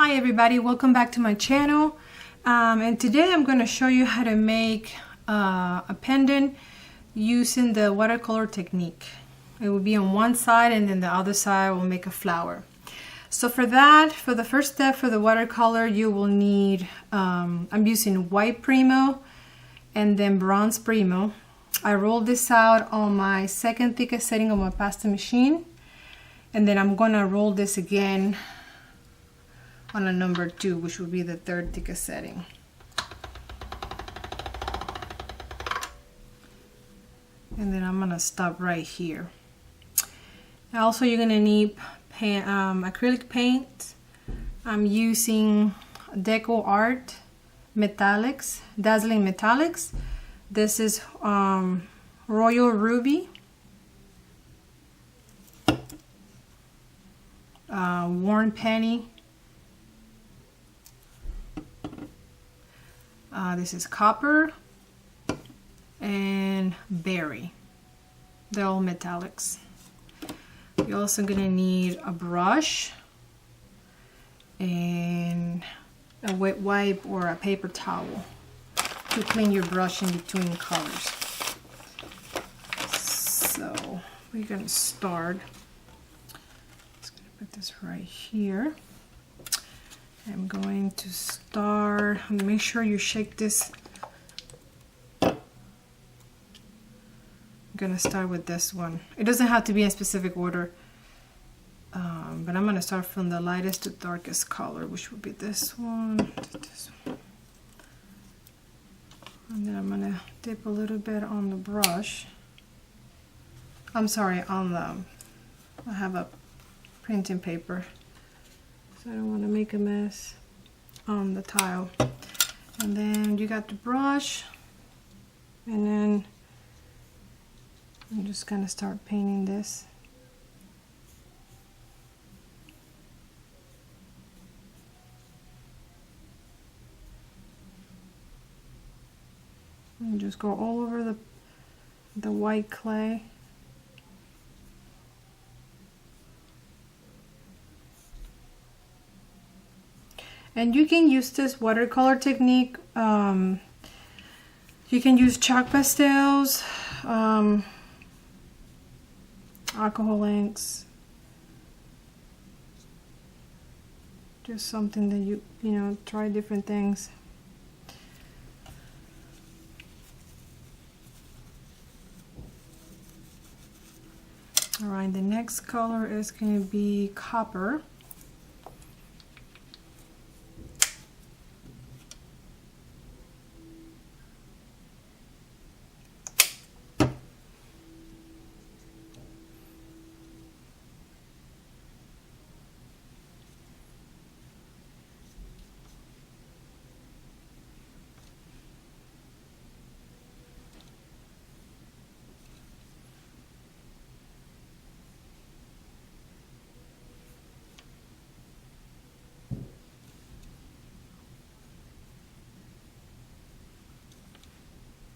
Hi everybody, welcome back to my channel. And today I'm going to show you how to make a pendant using the watercolor technique. It will be on one side and then the other side will make a flower. So for that, for the first step for the watercolor, you will need, I'm using white premo and then bronze premo. I rolled this out on my second thickest setting of my pasta machine, and then I'm going to roll this again on a number 2, which would be the third thickest setting. And then I'm gonna stop right here. Also, you're gonna need acrylic paint. I'm using Deco Art Metallics, Dazzling Metallics. This is Royal Ruby, Worn Penny. This is Copper and Berry. They're all metallics. You're also gonna need a brush and a wet wipe or a paper towel to clean your brush in between colors. So we're gonna start. Just gonna put this right here. I'm going to start, make sure you shake this. I'm gonna start with this one. It doesn't have to be in specific order, but I'm gonna start from the lightest to darkest color, which would be this one. And then I'm gonna dip a little bit on the brush. I'm sorry, on the, I have a printing paper, so I don't want to make a mess on the tile. And then you got the brush, and then I'm just gonna start painting this. And just go all over the white clay. And you can use this watercolor technique. You can use chalk pastels, alcohol inks. Just something that you know, try different things. All right, the next color is going to be Copper.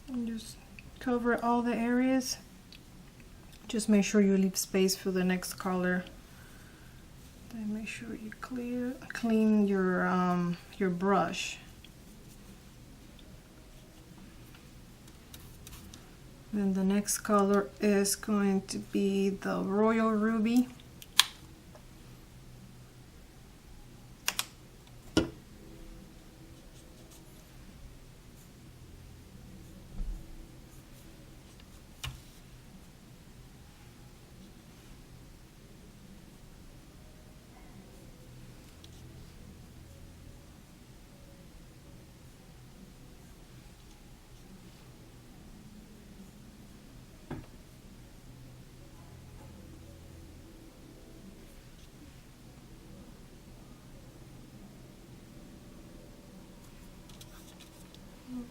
And just cover all the areas. Just make sure you leave space for the next color. Then make sure you clean your brush. Then the next color is going to be the Royal Ruby.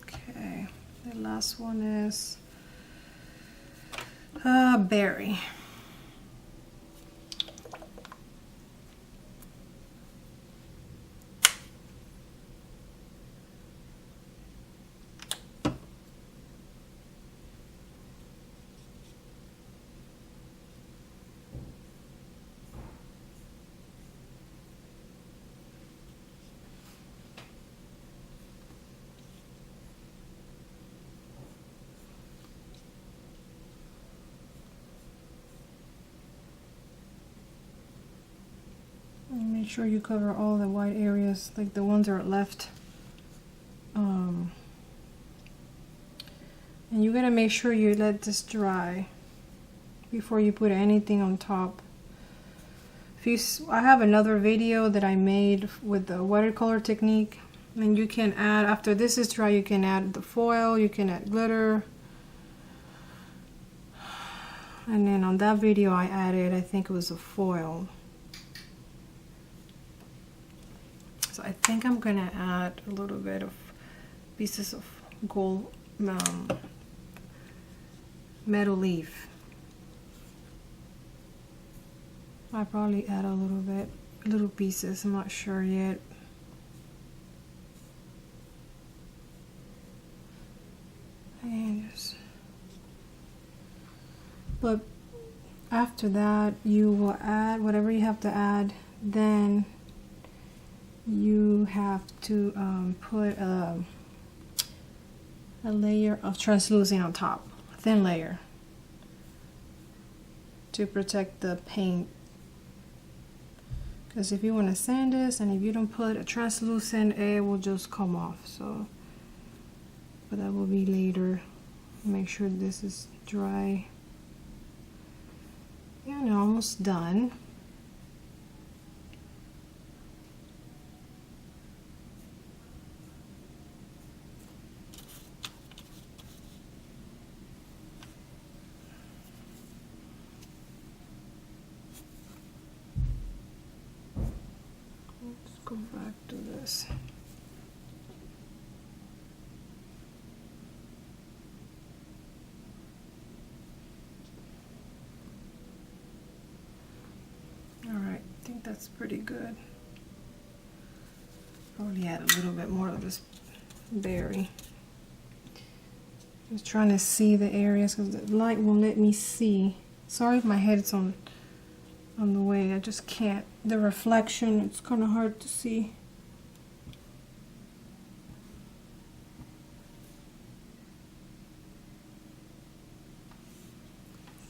Okay, the last one is Berry. Make sure you cover all the white areas, like the ones that are left. And you gotta make sure you let this dry before you put anything on top. I have another video that I made with the watercolor technique, and you can add, after this is dry, you can add the foil, you can add glitter. And then on that video I added, I think it was a foil. So I think I'm gonna add a little bit of pieces of gold metal leaf. I'll probably add a little bit, little pieces, I'm not sure yet. And just, but after that you will add whatever you have to add. Then you have to put a layer of translucent on top, a thin layer, to protect the paint. Because if you want to sand this, and if you don't put a translucent, it will just come off. So, but that will be later. Make sure this is dry. Yeah, and almost done. Go back to this. All right, I think that's pretty good. Probably add a little bit more of this berry. Just trying to see the areas because the light won't let me see. Sorry if my head's on the way, I just can't. The reflection, it's kind of hard to see.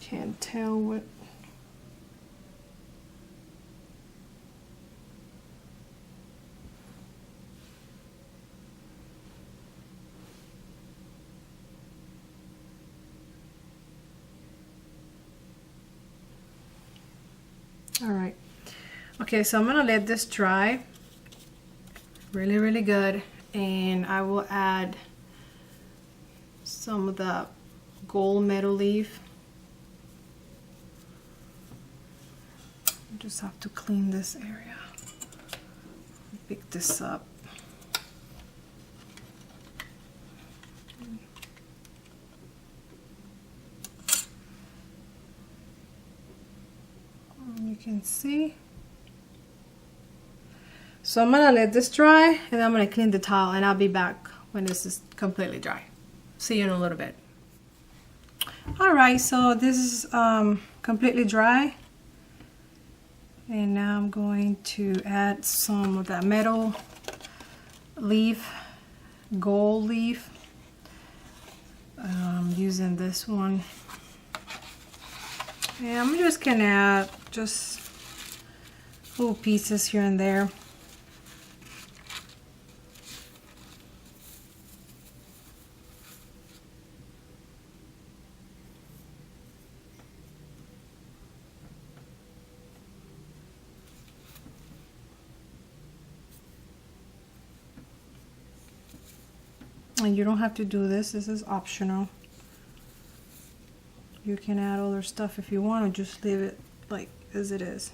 Can't tell what. All right. Okay, so I'm gonna let this dry really good, and I will add some of the gold metal leaf. Just have to clean this area. Pick this up. You can see. So I'm gonna let this dry, and I'm gonna clean the towel, and I'll be back when this is completely dry. See you in a little bit. All right, so this is completely dry, and now I'm going to add some of that metal leaf, gold leaf. Using this one, and I'm just gonna add just little pieces here and there. And you don't have to do this, this is optional. You can add other stuff if you want, or just leave it like as it is.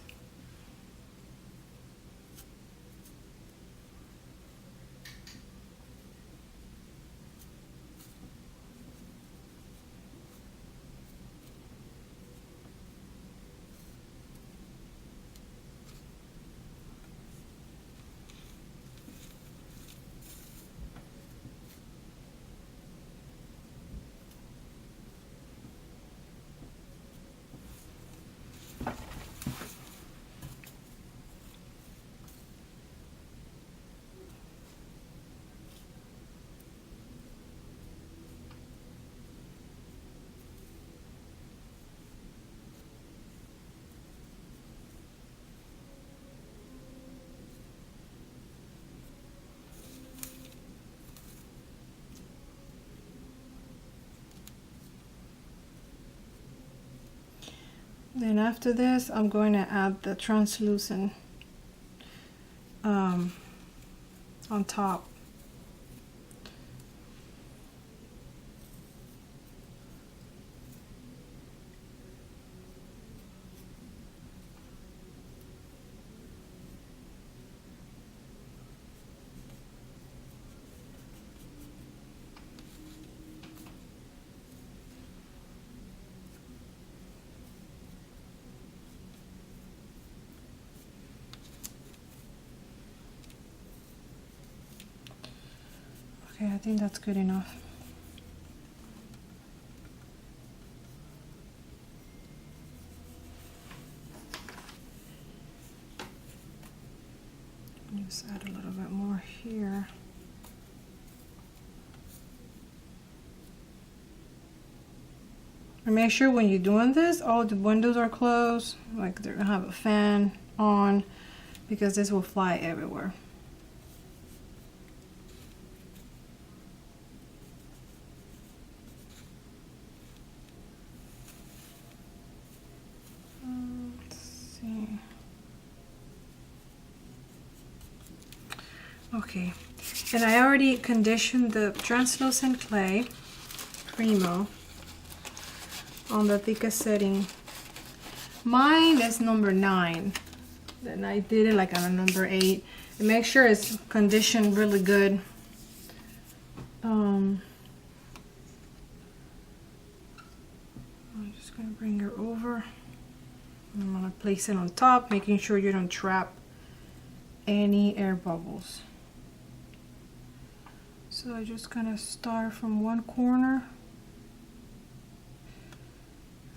Then after this, I'm going to add the translucent on top. Okay, I think that's good enough. Just add a little bit more here. And make sure when you're doing this, all the windows are closed, like they're gonna have a fan on, because this will fly everywhere. Okay, and I already conditioned the translucent clay, premo, on the thickest setting. Mine is number 9, and I did it like on a number 8. And make sure it's conditioned really good. I'm just gonna bring her over. I'm gonna place it on top, making sure you don't trap any air bubbles. So I just kind of start from one corner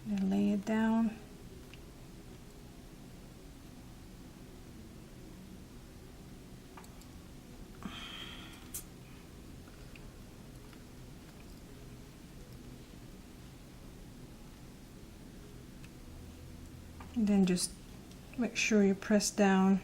and then lay it down. And then just make sure you press down.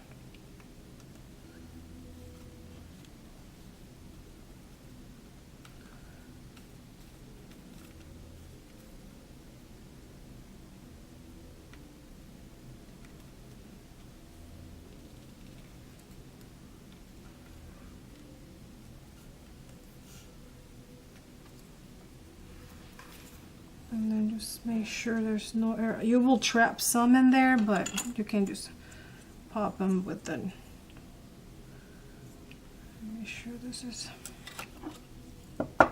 And then just make sure there's no air. You will trap some in there, but you can just pop them with the. Make sure this is. I'm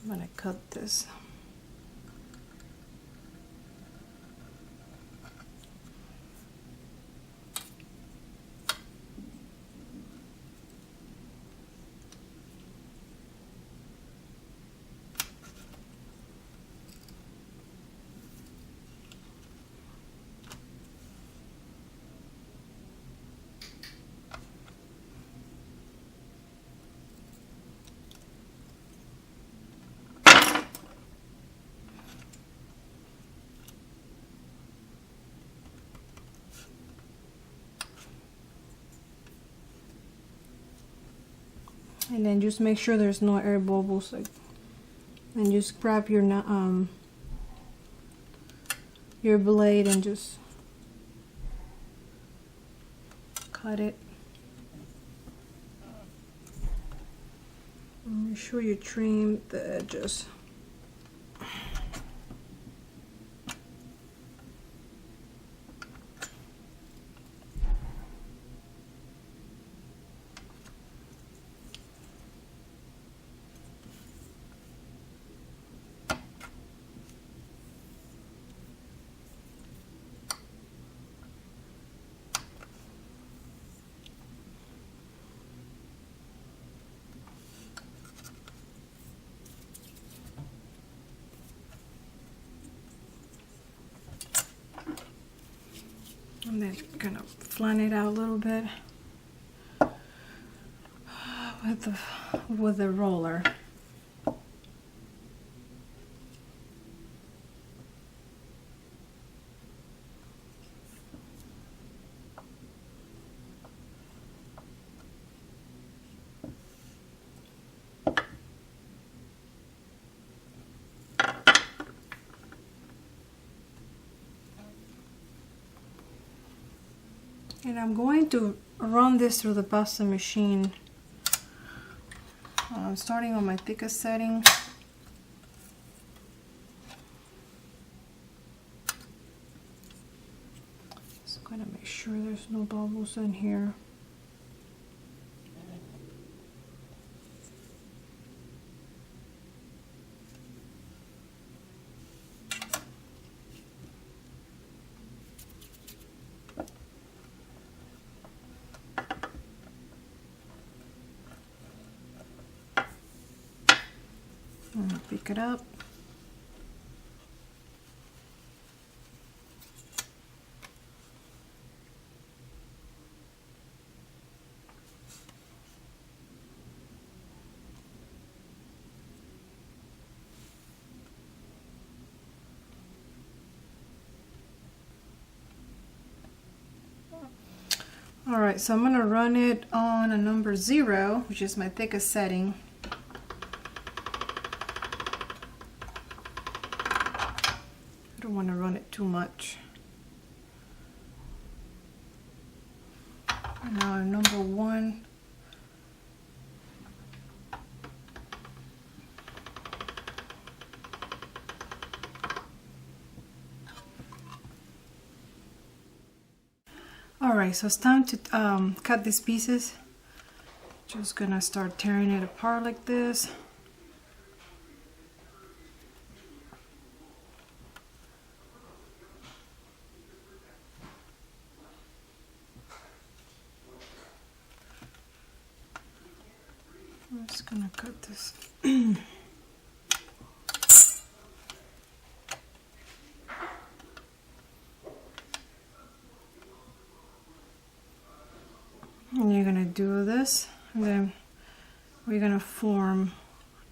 gonna cut this. And then just make sure there's no air bubbles, like, and just grab your blade and just cut it. Make sure you trim the edges. And then kind of flatten it out a little bit with the roller. And I'm going to run this through the pasta machine. Starting on my thickest setting. Just gonna make sure there's no bubbles in here. I'm gonna pick it up. Alright, so I'm going to run it on a number 0, which is my thickest setting. I don't want to run it too much. And now number 1. Alright, so it's time to cut these pieces. Just gonna start tearing it apart like this. I'm just gonna cut this. And you're gonna do this, and then we're gonna form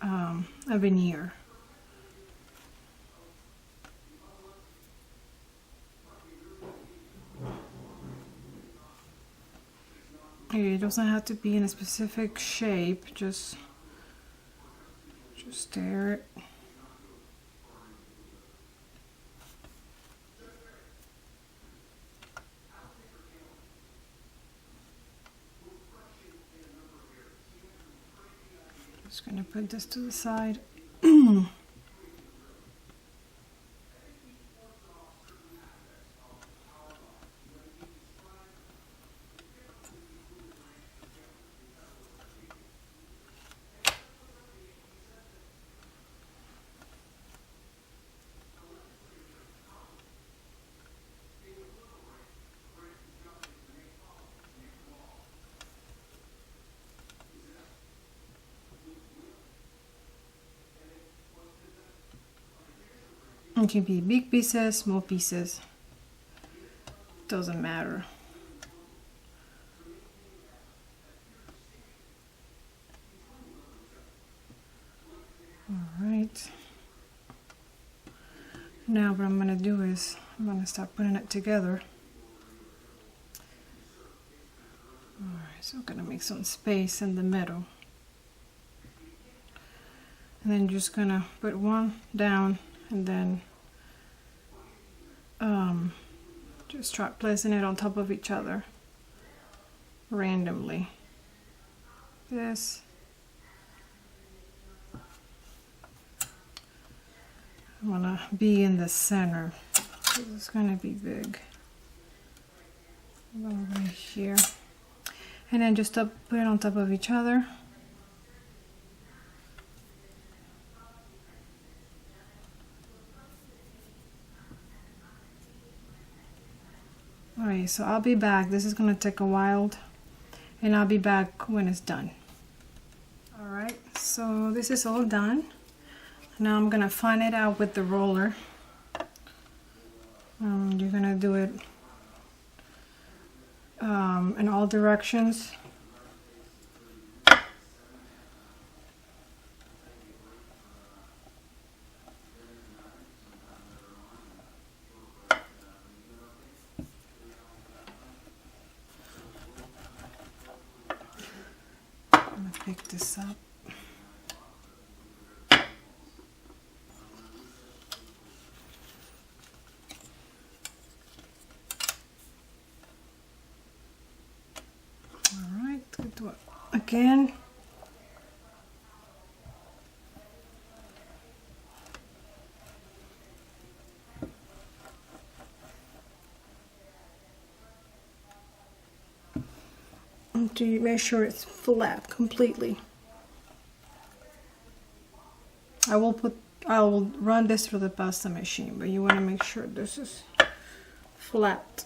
a veneer. It doesn't have to be in a specific shape, just stir it. Just gonna put this to the side. It can be big pieces, small pieces, doesn't matter. All right. Now what I'm going to do is I'm going to start putting it together. All right, so I'm going to make some space in the middle. And then just going to put one down and then just try placing it on top of each other randomly. This. I want to be in the center. This is going to be big. Right here. And then just put it on top of each other. Alright, so I'll be back. This is going to take a while, and I'll be back when it's done. Alright, so this is all done. Now I'm going to fan it out with the roller. You're going to do it in all directions. Pick this up. back in. To make sure it's flat completely. I will run this through the pasta machine, but you want to make sure this is flat.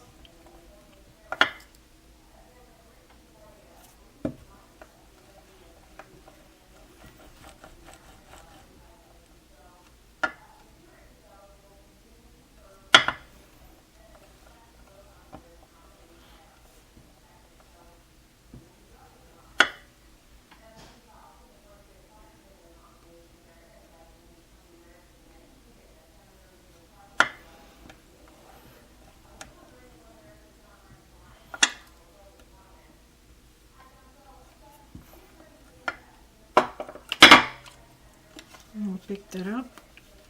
I'll pick that up.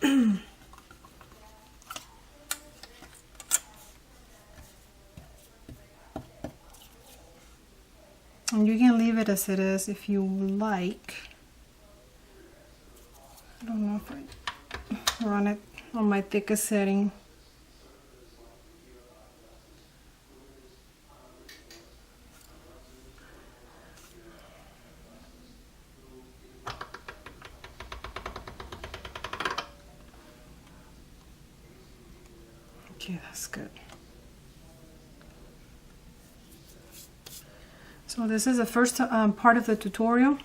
And you can leave it as it is if you like. I don't know if I run it on my thickest setting. Okay, that's good. So this is the first part of the tutorial.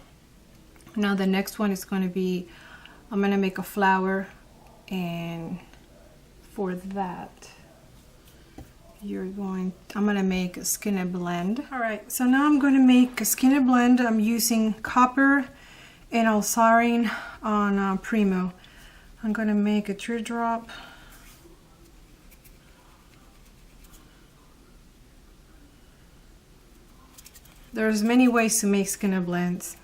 Now the next one is going to be, I'm going to make a flower, and for that I'm going to make a skin and blend. Alright, so now I'm going to make a skin and blend. I'm using copper and alizarin on Premo. I'm going to make a teardrop. There's many ways to make skin and blends.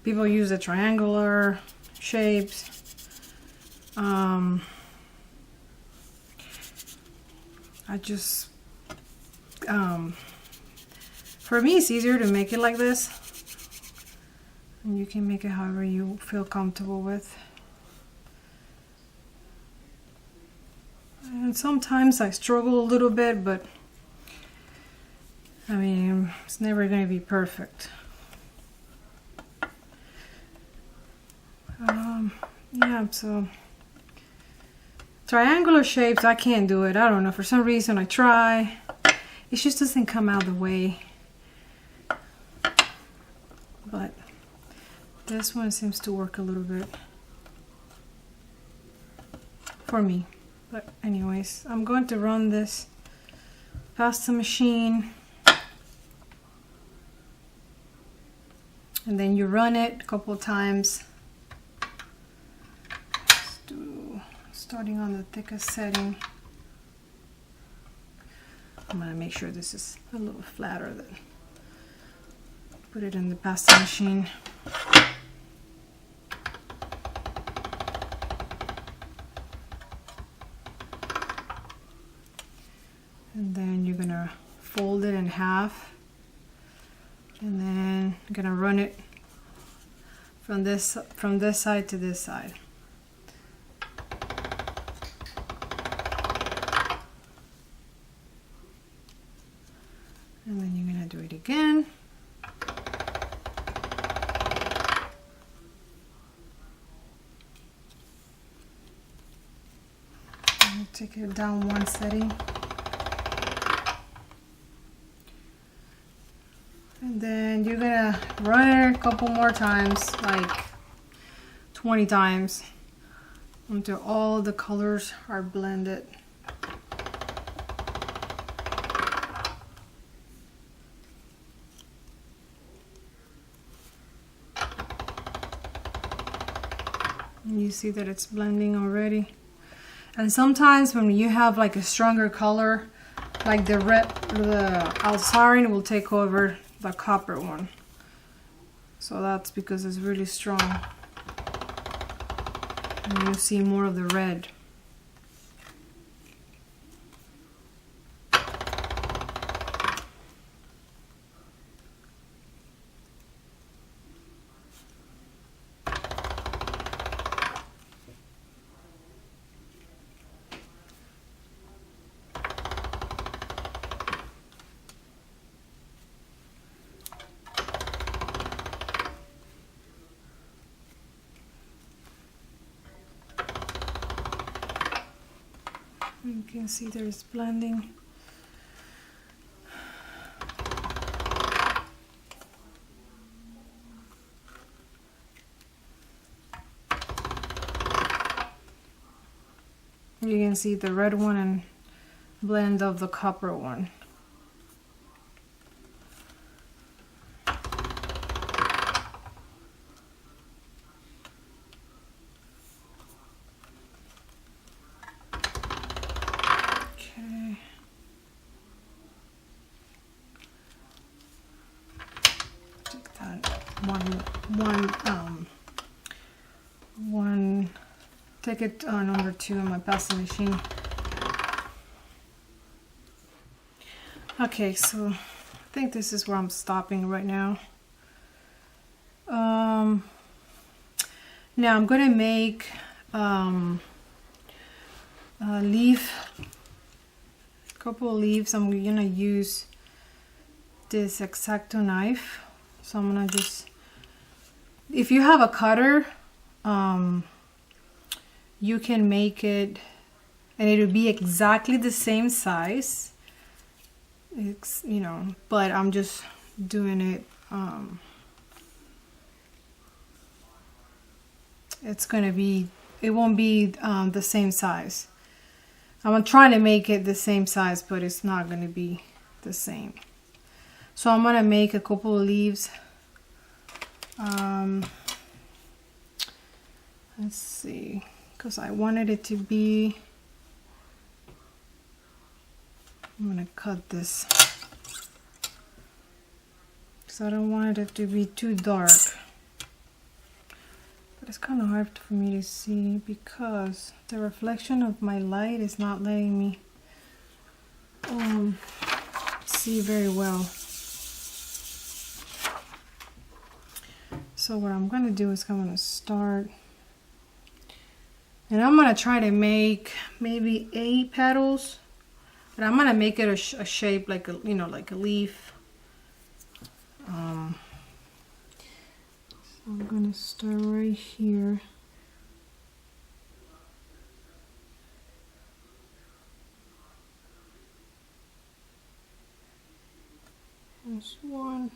People use the triangular shapes. For me it's easier to make it like this. And you can make it however you feel comfortable with. And sometimes I struggle a little bit, but I mean, it's never going to be perfect. Yeah, so triangular shapes, I can't do it. I don't know, for some reason I try. It just doesn't come out the way. But this one seems to work a little bit for me. But anyways, I'm going to run this pasta machine. And then you run it a couple of times. Starting on the thickest setting. I'm going to make sure this is a little flatter. Then put it in the pasta machine. And then you're going to fold it in half. And then I'm going to run it from this side to this side. And then you're going to do it again. And take it down one setting. And then you're going to run it a couple more times, like 20 times, until all the colors are blended. You see that it's blending already. And sometimes when you have like a stronger color, like the red, the alizarin will take over the copper one. So that's because it's really strong. And you see more of the red. You can see there's blending. You can see the red one and blend of the copper one. Okay. Take that one. Take it number 2 on my pencil machine. Okay, so I think this is where I'm stopping right now. Now I'm gonna make a couple of leaves. I'm gonna use this X-acto knife. So I'm gonna just, if you have a cutter, you can make it and it'll be exactly the same size. It's, you know, but I'm just doing it, it's gonna be, it won't be the same size. I'm trying to make it the same size, but it's not gonna be the same. So I'm gonna make a couple of leaves. Let's see, because I wanted it to be, I'm gonna cut this because I don't want it to be too dark, but it's kind of hard for me to see because the reflection of my light is not letting me see very well. So what I'm gonna do is I'm gonna start, and I'm gonna try to make maybe 8 petals. But I'm gonna make it a shape like a, you know, like a leaf. So I'm gonna start right here. There's one.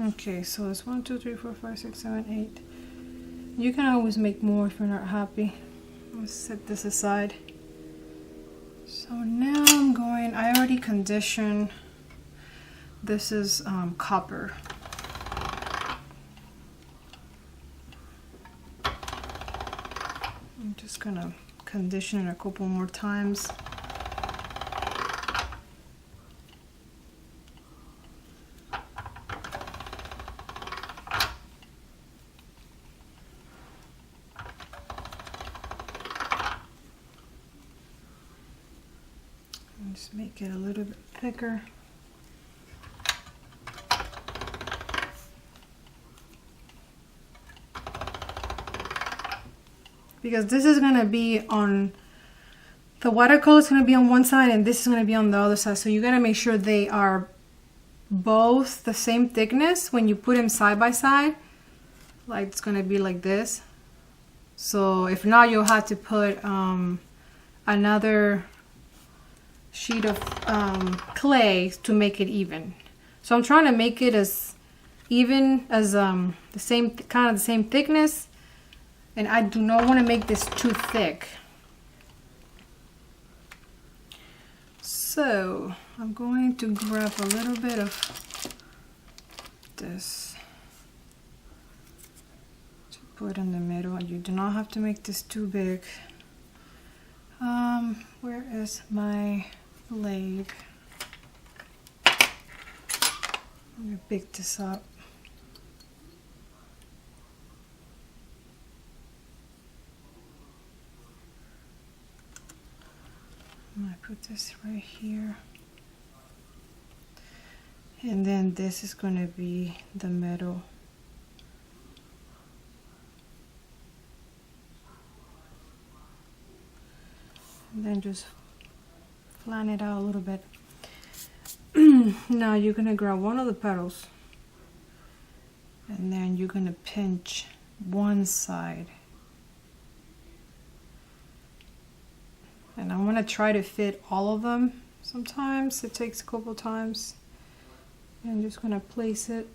Okay, so it's 1, 2, 3, 4, 5, 6, 7, 8. You can always make more if you're not happy. Let's set this aside. So now I'm going, I already conditioned. This is copper. I'm just gonna condition it a couple more times. Just make it a little bit thicker. Because this is going to be on, the watercolor is going to be on one side and this is going to be on the other side. So you got to make sure they are both the same thickness when you put them side by side. Like it's going to be like this. So if not, you'll have to put another sheet of clay to make it even. So I'm trying to make it as even as the same kind of the same thickness, and I do not want to make this too thick. So I'm going to grab a little bit of this to put in the middle. You do not have to make this too big. Where is my lathe? I'm gonna pick this up. I'm gonna put this right here. And then this is gonna be the middle. And then just flatten it out a little bit. Now you're gonna grab one of the petals and then you're gonna pinch one side. And I'm gonna try to fit all of them. Sometimes it takes a couple times. I'm just gonna place it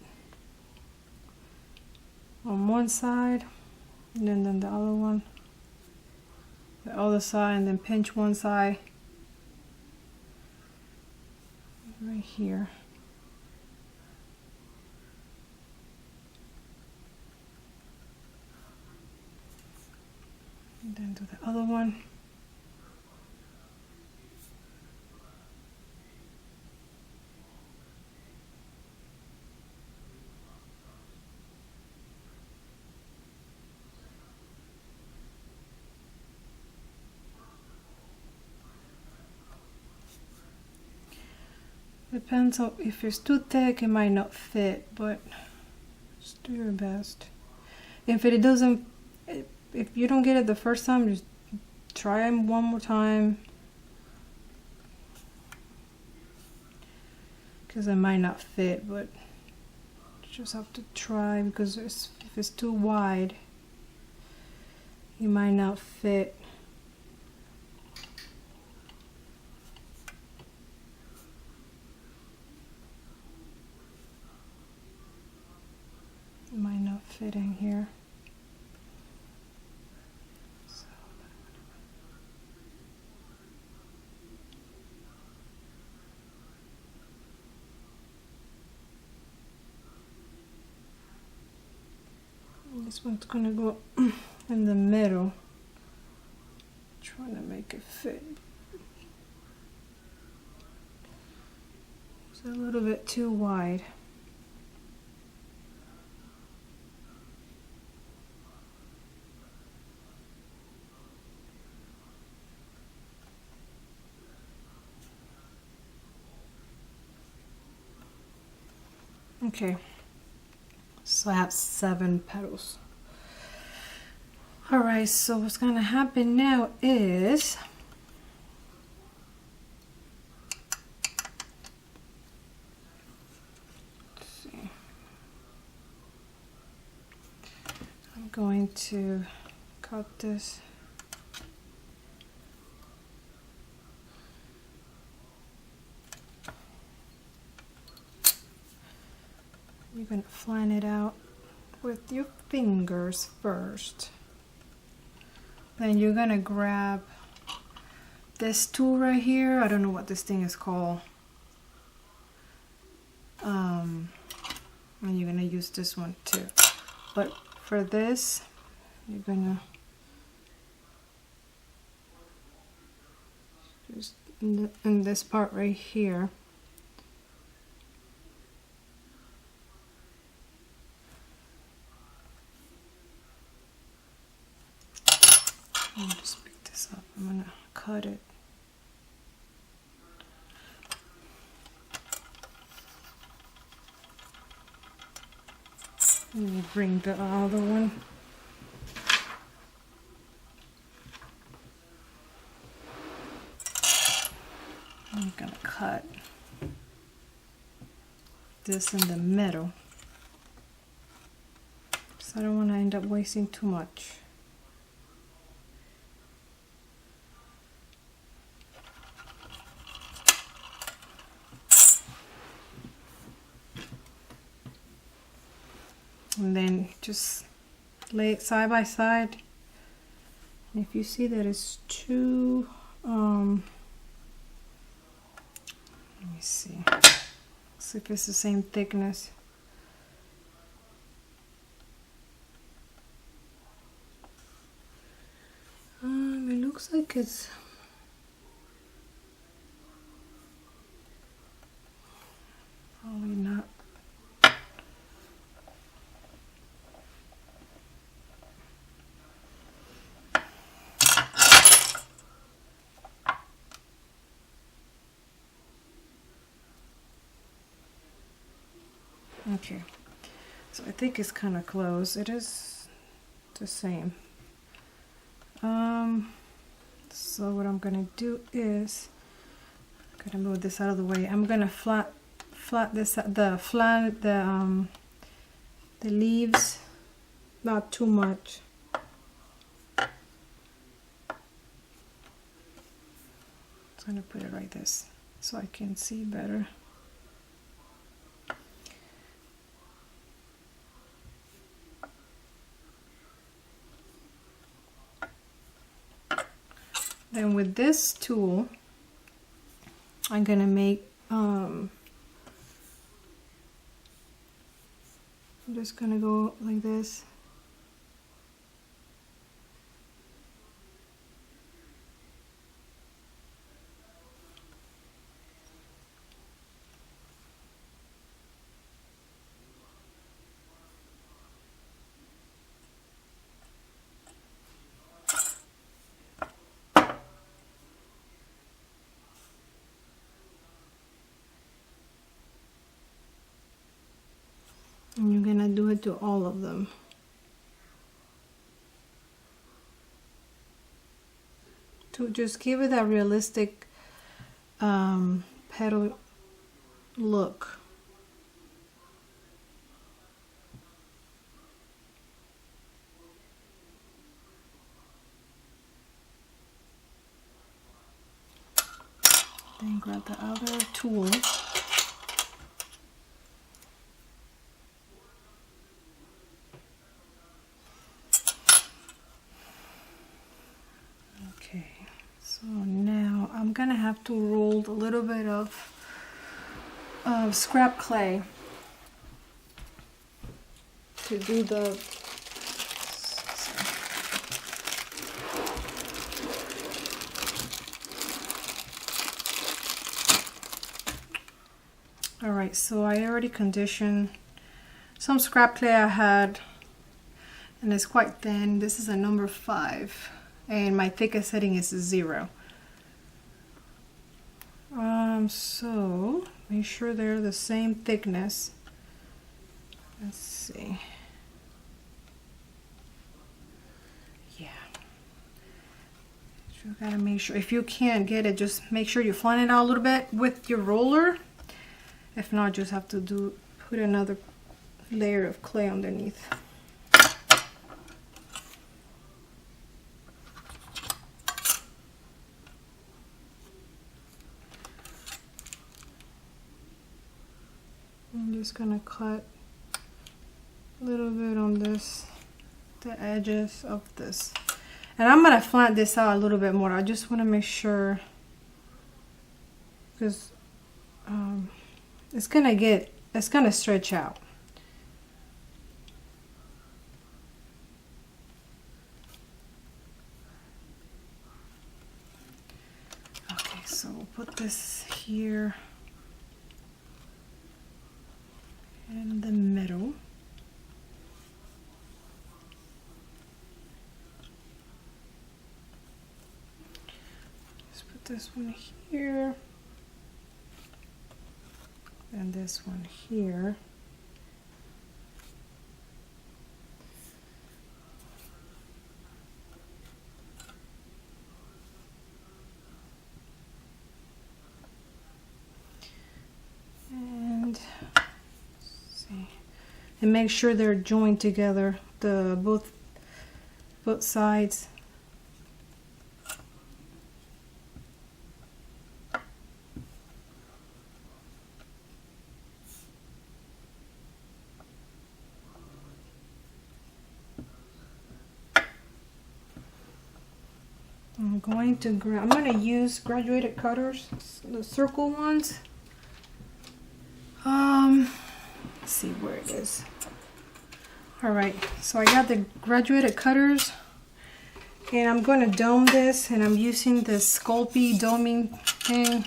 on one side and then the other one, the other side, and then pinch one side right here. And then do the other one. Depends on if it's too thick, it might not fit, but just do your best. If it doesn't, if you don't get it the first time, just try them one more time, because it might not fit, but you just have to try, because if it's too wide, it might not fit. It might not fit in here. So this one's gonna go in the middle. Trying to make it fit. It's a little bit too wide. Okay, so I have 7 petals. All right, so what's gonna happen now is let's see. I'm going to cut this. You're going to flatten it out with your fingers first. Then you're going to grab this tool right here. I don't know what this thing is called. And you're going to use this one too. But for this, you're going to just in this part right here. I'll just pick this up. I'm gonna cut it. Let me bring the other one. I'm gonna cut this in the middle, so I don't want to end up wasting too much. And then just lay it side by side. And if you see that it's too, let me see. See if it's the same thickness. It looks like it's probably not Okay, so I think it's kind of close. It is the same. So what I'm gonna do is I'm gonna move this out of the way. I'm gonna flat this, the leaves, not too much. I'm gonna put it like this so I can see better. Then with this tool, I'm gonna make, I'm just gonna go like this. And you're gonna do it to all of them. To just give it that realistic petal look. Then grab the other tool. Okay, so now I'm gonna have to roll a little bit of scrap clay to do the Alright, so I already conditioned some scrap clay I had, and it's quite thin. This is a number 5, and my thickest setting is 0. So make sure they're the same thickness. Let's see. Yeah. You gotta make sure, if you can't get it, just make sure you flatten it out a little bit with your roller. If not, just have to put another layer of clay underneath. I'm just gonna cut a little bit on this, the edges of this. And I'm gonna flatten this out a little bit more. I just wanna make sure, because it's gonna stretch out. Okay, so we'll put this here in the middle. Just put this one here. And this one here. And see, and make sure they're joined together, the both sides. I'm going to use graduated cutters, the circle ones. Let's see where it is. Alright, so I got the graduated cutters, and I'm going to dome this, and I'm using the Sculpey doming thing.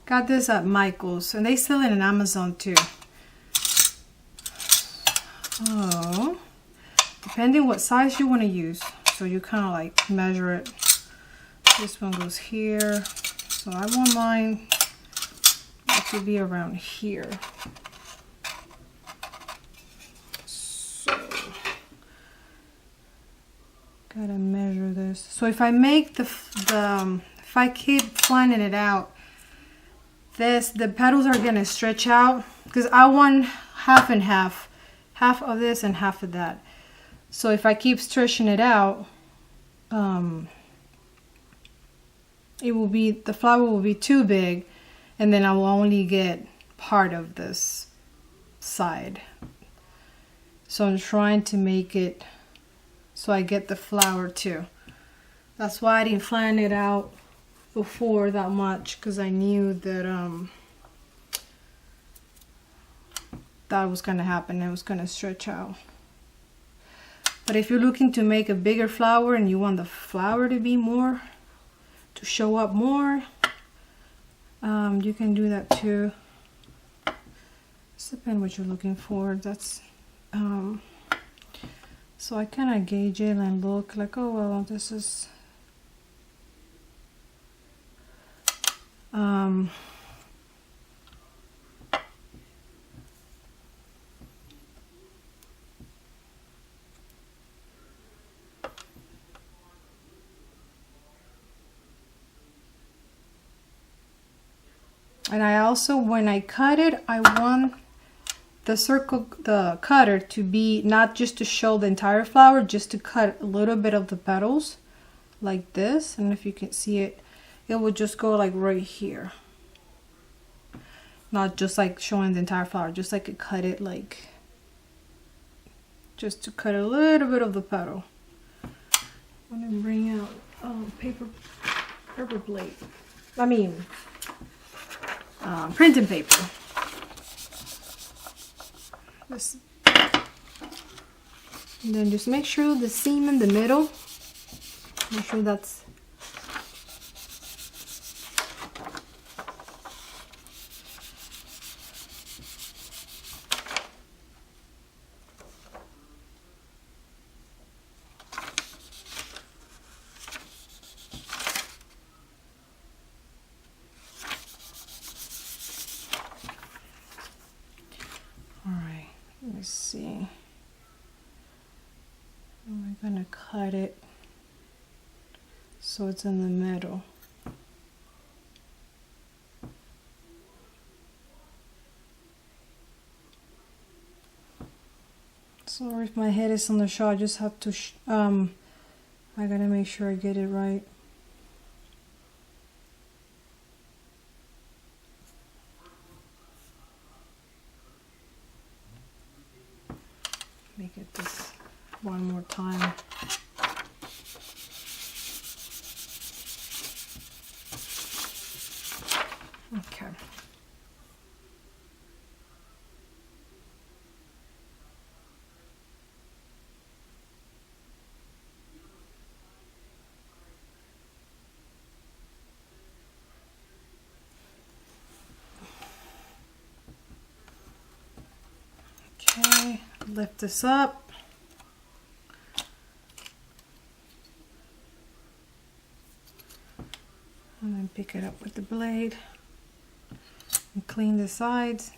Got this at Michael's, and they sell it in Amazon too. Oh, depending what size you want to use, so you kind of like measure it. This one goes here, so I want mine to be around here. gotta measure this. So if I make if I keep flattening it out, the petals are gonna stretch out because I want half and half of this and half of that. So if I keep stretching it out, the flower will be too big, and then I will only get part of this side. So I'm trying to make it so I get the flower too. That's why I didn't flatten it out before that much, because I knew that that was gonna happen. It was gonna stretch out. But if you're looking to make a bigger flower and you want the flower to be more, to show up more, you can do that too. It's depends what you're looking for. That's so I kind of gauge it and look like, oh well, this is and I also, when I cut it, I want the cutter to be not just to show the entire flower, just to cut a little bit of the petals like this. And if you can see it, it will just go like right here, not just like showing the entire flower, just like cut it, like just to cut a little bit of the petal. I'm gonna bring out paper plate, I mean printing paper. This, and then just make sure the seam in the middle, make sure that's let's see. I'm gonna cut it so it's in the middle. Sorry if my head is on the shot. I just have to I gotta make sure I get it right. Make it this one more time. Okay. Okay, lift this up. And then pick it up with the blade and clean the sides.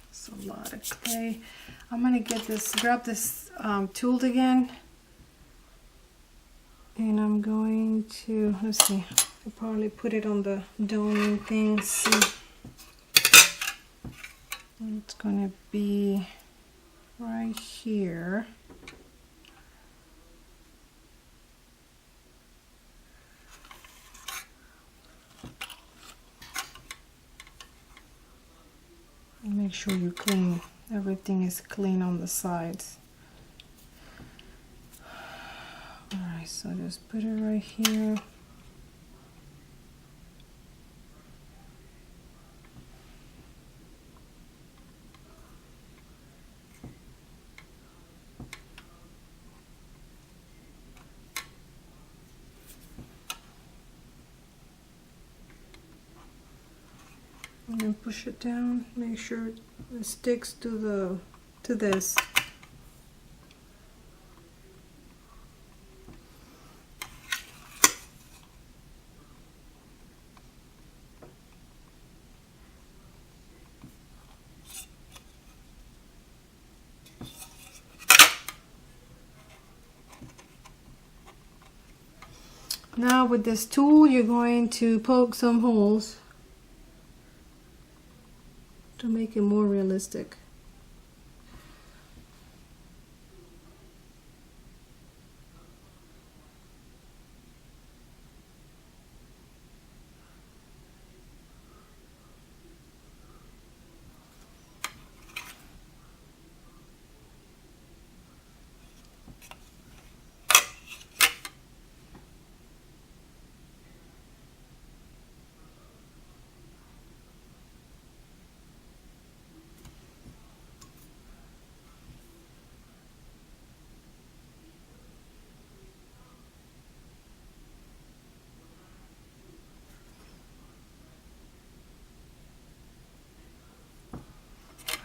It's a lot of clay. I'm gonna grab this tool again. And I'm going to, let's see, I'll probably put it on the doming thing, see. It's gonna be right here. And make sure you clean, everything is clean on the sides. Alright, so just put it right here. And then push it down, make sure it sticks to this. Now with this tool, you're going to poke some holes to make it more realistic.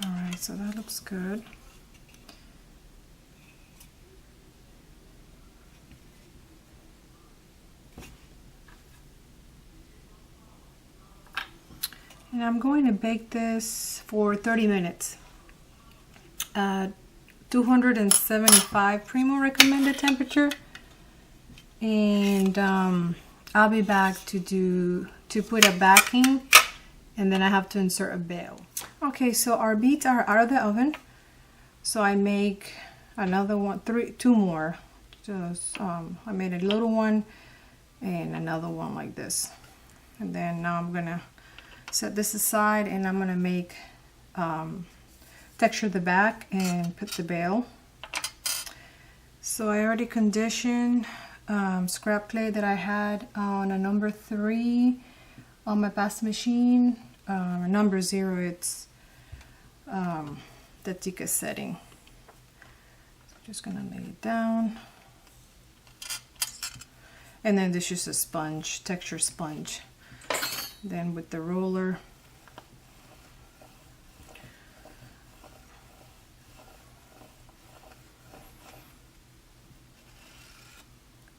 Alright, so that looks good. And I'm going to bake this for 30 minutes. 275 premo recommended temperature. And I'll be back to put a backing, and then I have to insert a bail. Okay, so our beads are out of the oven. So I make another one, two more. Just I made a little one and another one like this. And then now I'm gonna set this aside, and I'm gonna make texture the back and put the bail. So I already conditioned scrap clay that I had on a number 3 on my past machine. Number 0, it's the Ateco setting. So I'm just gonna lay it down, and then this is a sponge, texture sponge. Then with the roller,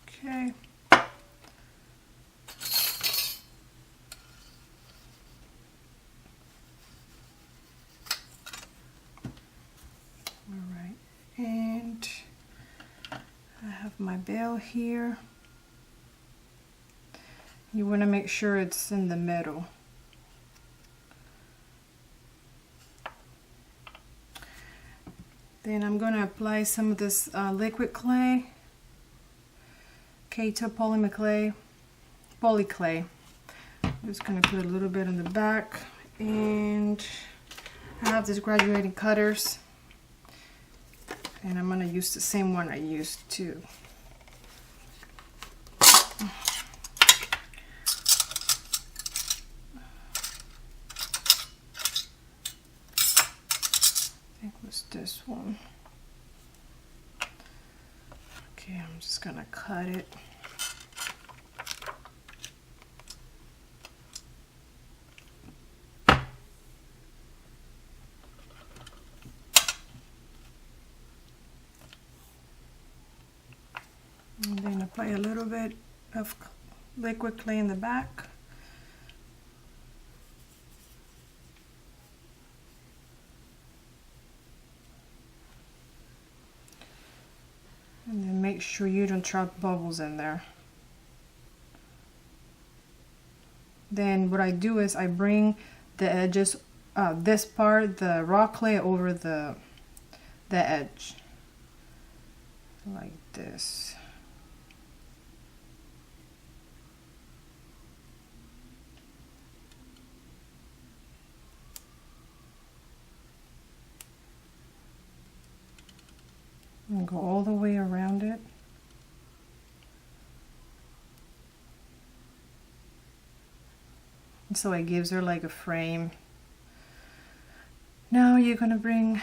okay. Alright, and I have my bail here. You want to make sure it's in the middle. Then I'm going to apply some of this liquid clay, Kato polymer clay, poly clay. I'm just going to put a little bit on the back, and I have these graduating cutters, and I'm going to use the same one I used to. This one. Okay, I'm just gonna cut it. And then apply a little bit of liquid clay in the back. And then make sure you don't trap bubbles in there. Then what I do is I bring the edges, this part, the raw clay, over the edge, like this. And go all the way around it. So it gives her like a frame. Now you're gonna bring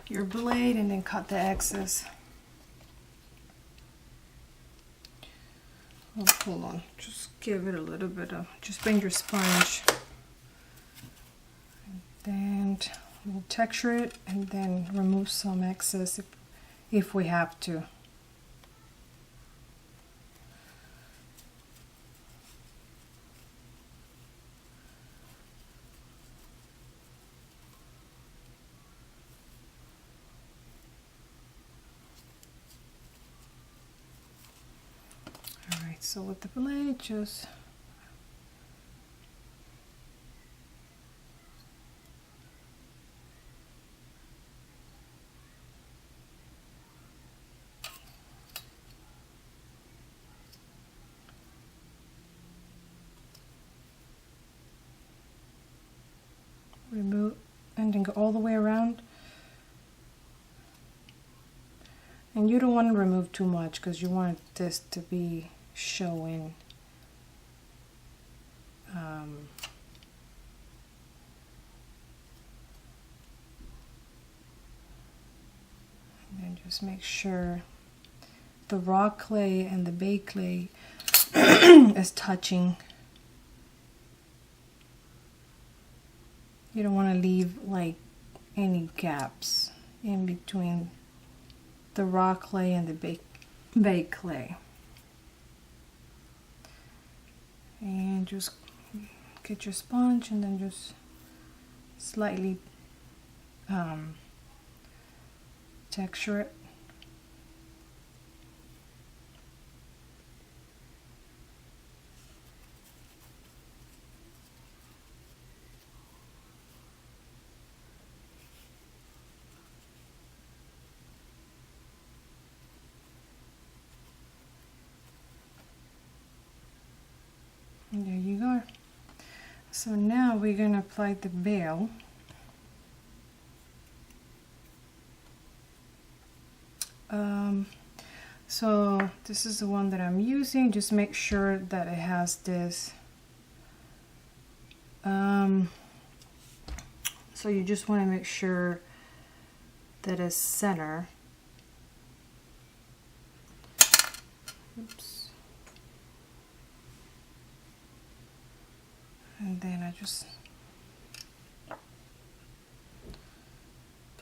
your blade and then cut the excess. Oh, hold on, just give it a little bit of, just bring your sponge. And then we'll texture it and then remove some excess if we have to. So with the blade, just remove and then go all the way around. And you don't want to remove too much because you want this to be showing. And then just make sure the raw clay and the baked clay is touching. You don't want to leave like any gaps in between the raw clay and the baked clay. And just get your sponge and then just slightly texture it. And there you go. So now we're going to apply the veil. So this is the one that I'm using. Just make sure that it has this. So you just want to make sure that it's center. Oops. And then I just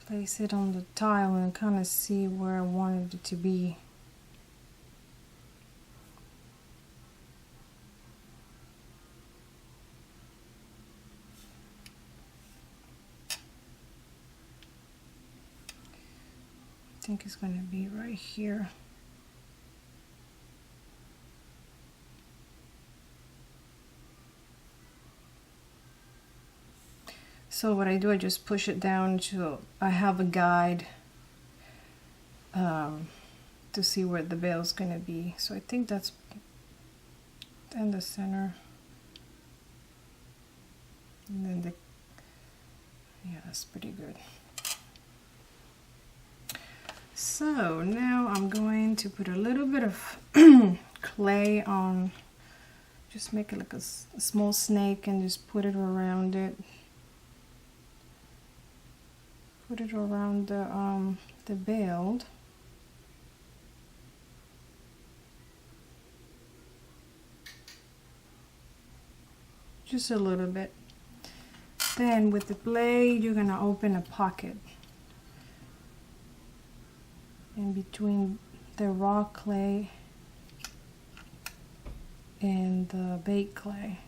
place it on the tile and kind of see where I wanted it to be. I think it's going to be right here. So what I do, I just push it down to, I have a guide to see where the veil is going to be. So I think that's in the center. And then yeah, that's pretty good. So now I'm going to put a little bit of clay on, just make it like a small snake and just put it around it. Put it around the veil. Just a little bit. Then with the blade, you're gonna open a pocket in between the raw clay and the baked clay.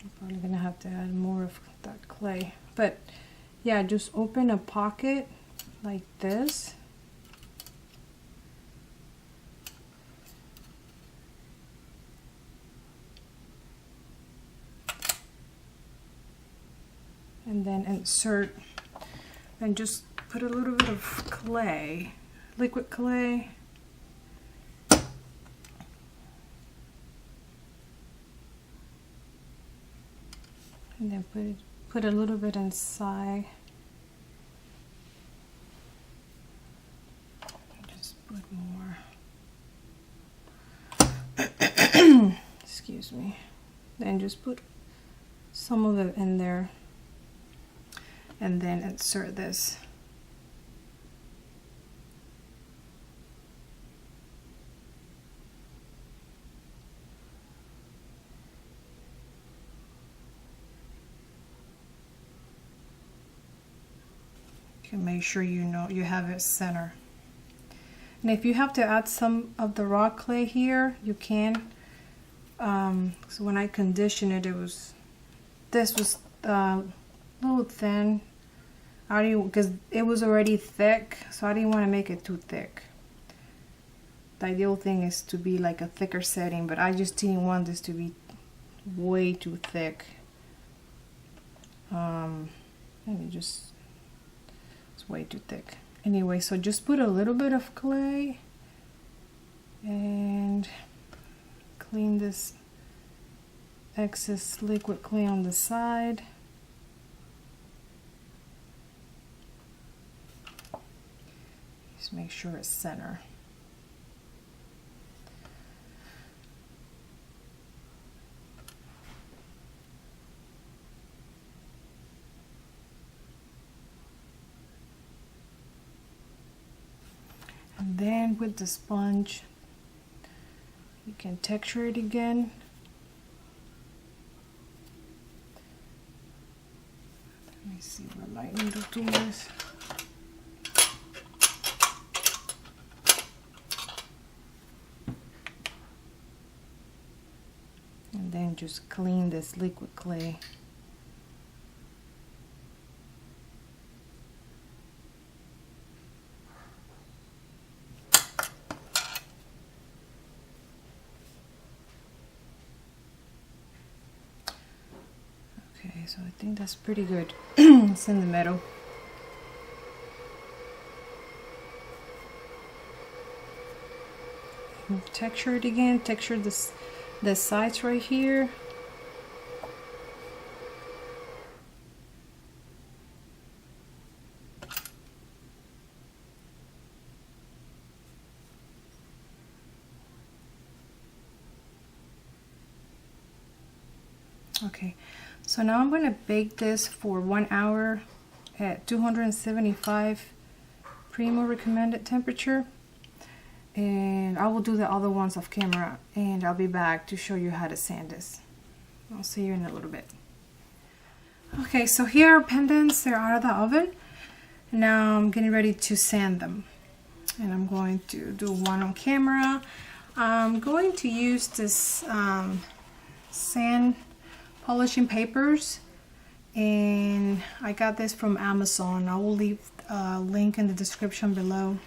I'm probably gonna have to add more of that clay, but yeah, just open a pocket like this. And then insert and just put a little bit of clay, liquid clay. And then put a little bit inside. Just put more. Excuse me. Then just put some of it in there. And then insert this. You can make sure you know you have it center. And if you have to add some of the raw clay here, you can. So when I conditioned it, this was a little thin. Because it was already thick, so I didn't want to make it too thick. the ideal thing is to be like a thicker setting, but I just didn't want this to be way too thick. Let me just, it's way too thick. Anyway, so just put a little bit of clay and clean this excess liquid clay on the side. Just make sure it's center. And then with the sponge, you can texture it again. Let me see what light needle to use. And then just clean this liquid clay. Okay, so I think that's pretty good. It's in the middle. Texture it again, texture this, the sides right here. Okay, so now I'm going to bake this for 1 hour at 275 premo recommended temperature. And I will do the other ones off camera, and I'll be back to show you how to sand this. I'll see you in a little bit. Okay, so here are pendants. They're out of the oven. Now I'm getting ready to sand them. And I'm going to do one on camera. I'm going to use this sand polishing papers. And I got this from Amazon. I will leave a link in the description below.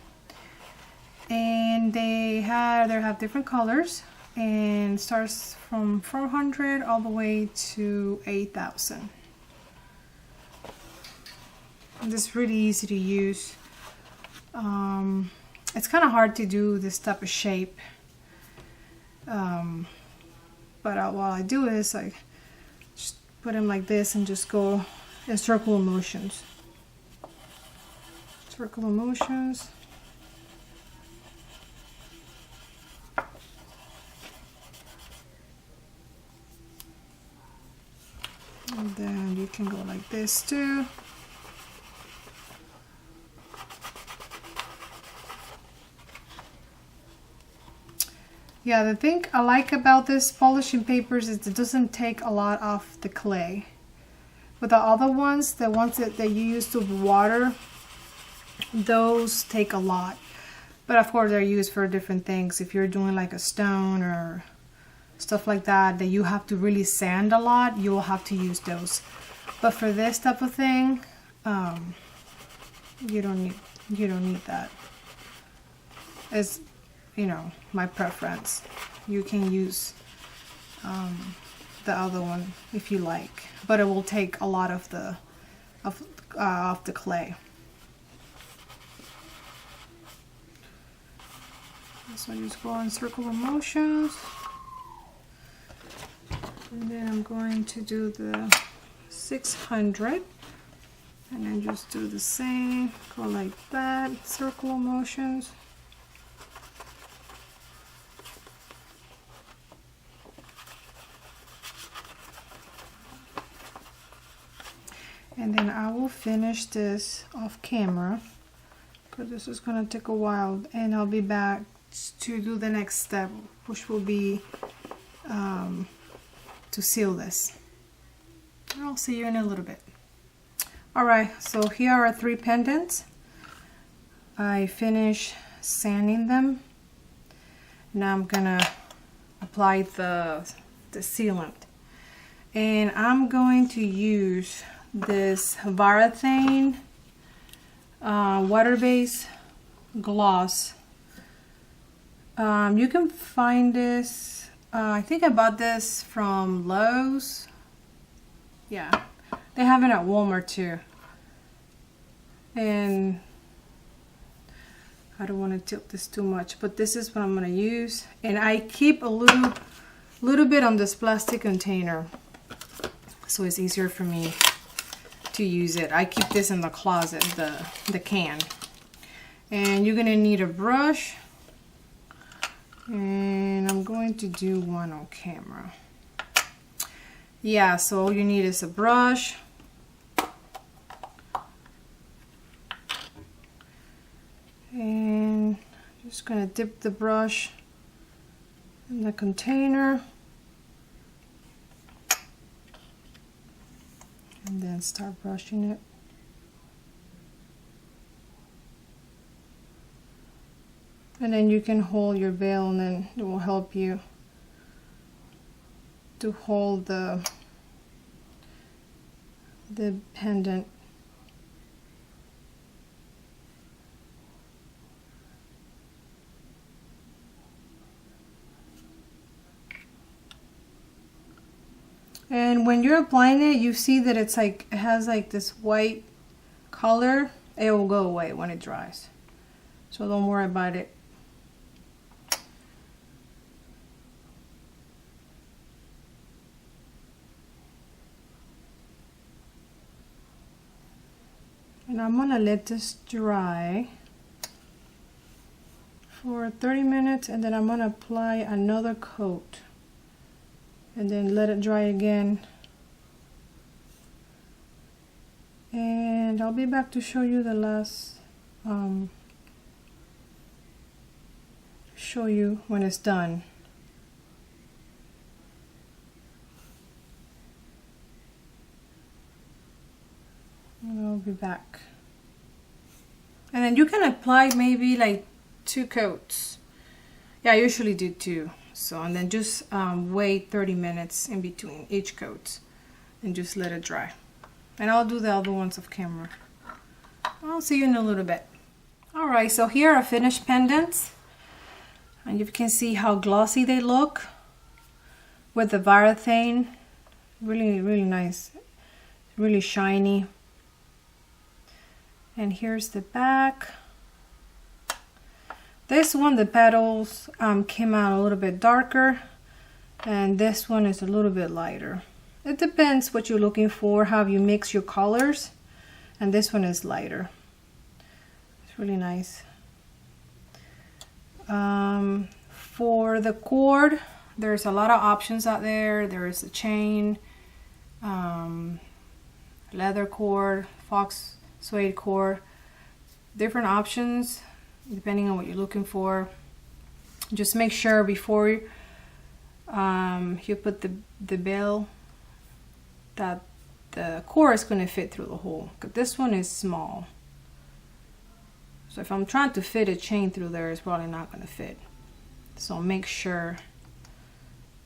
And they have different colors, and starts from 400 all the way to 8,000. This is really easy to use. It's kind of hard to do this type of shape, but what I do is I just put them like this and just go in circular motions. Circular motions. And then you can go like this too. Yeah, the thing I like about this polishing papers is it doesn't take a lot off the clay. With the other ones, the ones that you use to water, those take a lot. But of course they're used for different things. If you're doing like a stone or stuff like that you have to really sand a lot, you will have to use those. But for this type of thing, you don't need that. It's, you know, my preference. You can use the other one if you like, but it will take a lot of the clay. So I just go in circular motions. And then I'm going to do the 600, and then just do the same, go like that, circular motions. And then I will finish this off camera, because this is going to take a while, and I'll be back to do the next step, which will be to seal this. I'll see you in a little bit. Alright, so here are 3 pendants. I finished sanding them. Now I'm gonna apply the sealant. And I'm going to use this Varathane water-based gloss You can find this, I think I bought this from Lowe's. Yeah, they have it at Walmart too. And I don't want to tilt this too much, but this is what I'm going to use. And I keep a little bit on this plastic container, so it's easier for me to use it. I keep this in the closet, the can. And you're going to need a brush. And I'm going to do one on camera. Yeah, so all you need is a brush. And I'm just going to dip the brush in the container. And then start brushing it. And then you can hold your veil, and then it will help you to hold the pendant. And when you're applying it, you see that it's like, it has like this white color. It will go away when it dries, so don't worry about it. And I'm gonna let this dry for 30 minutes, and then I'm gonna apply another coat and then let it dry again. And I'll be back to show you the last, show you when it's done. I'll be back. And then you can apply maybe like 2 coats. Yeah, I usually do 2. So, and then just wait 30 minutes in between each coat and just let it dry. And I'll do the other ones off camera. I'll see you in a little bit. Alright, so here are finished pendants. And you can see how glossy they look with the Varathane. Really, really nice. Really shiny. And here's the back. This one, the petals came out a little bit darker, and this one is a little bit lighter. It depends what you're looking for, how you mix your colors, and this one is lighter. It's really nice. For the cord, there's a lot of options out there. There is a chain, leather cord, fox suede cord, different options depending on what you're looking for. Just make sure before you put the veil that the cord is going to fit through the hole, because this one is small. So if I'm trying to fit a chain through there, it's probably not going to fit. So make sure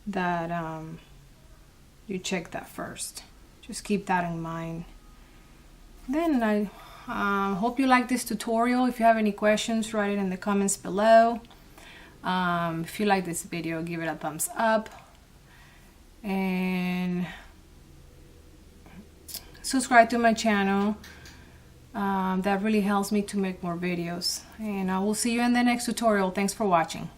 that you check that first. Just keep that in mind. Then I hope you like this tutorial. If you have any questions, write it in the comments below. If you like this video, give it a thumbs up. And subscribe to my channel. That really helps me to make more videos. And I will see you in the next tutorial. Thanks for watching.